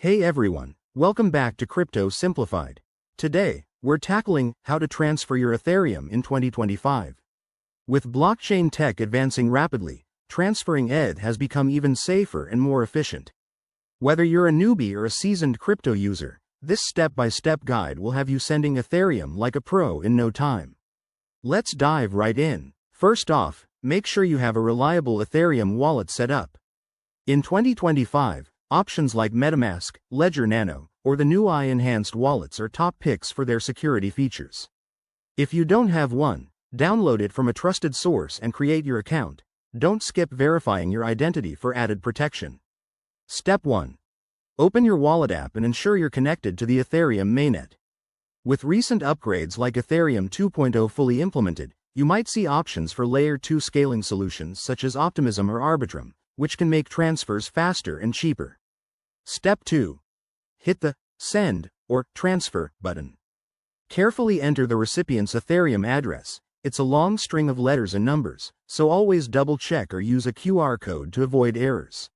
Hey everyone, welcome back to Crypto Simplified. Today, we're tackling how to transfer your Ethereum in 2025. With blockchain tech advancing rapidly, transferring ETH has become even safer and more efficient. Whether you're a newbie or a seasoned crypto user, this step-by-step guide will have you sending Ethereum like a pro in no time. Let's dive right in. First off, make sure you have a reliable Ethereum wallet set up. In 2025, options like MetaMask, Ledger Nano, or the new AI-enhanced wallets are top picks for their security features. If you don't have one, download it from a trusted source and create your account. Don't skip verifying your identity for added protection. Step 1. Open your wallet app and ensure you're connected to the Ethereum mainnet. With recent upgrades like Ethereum 2.0 fully implemented, you might see options for Layer 2 scaling solutions such as Optimism or Arbitrum, which can make transfers faster and cheaper. Step 2. Hit the Send or Transfer button. Carefully enter the recipient's Ethereum address. It's a long string of letters and numbers, so always double-check or use a QR code to avoid errors.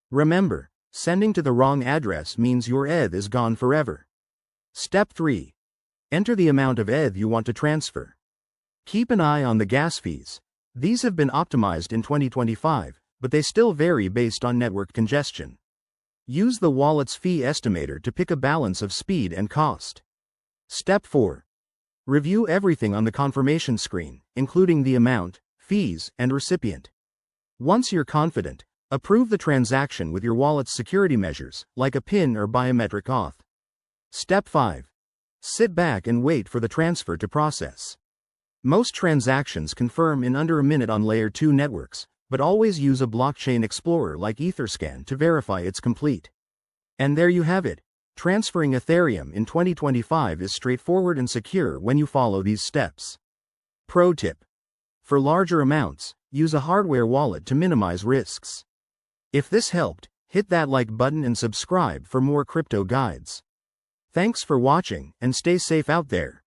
Remember, sending to the wrong address means your ETH is gone forever. Step 3. Enter the amount of ETH you want to transfer. Keep an eye on the gas fees. These have been optimized in 2025, but they still vary based on network congestion. Use the wallet's fee estimator to pick a balance of speed and cost. Step 4. Review everything on the confirmation screen, including the amount, fees, and recipient. Once you're confident, approve the transaction with your wallet's security measures, like a PIN or biometric auth. Step 5. Sit back and wait for the transfer to process. Most transactions confirm in under a minute on Layer 2 networks, but always use a blockchain explorer like Etherscan to verify it's complete. And there you have it. Transferring Ethereum in 2025 is straightforward and secure when you follow these steps. Pro tip. For larger amounts, use a hardware wallet to minimize risks. If this helped, hit that like button and subscribe for more crypto guides. Thanks for watching and stay safe out there.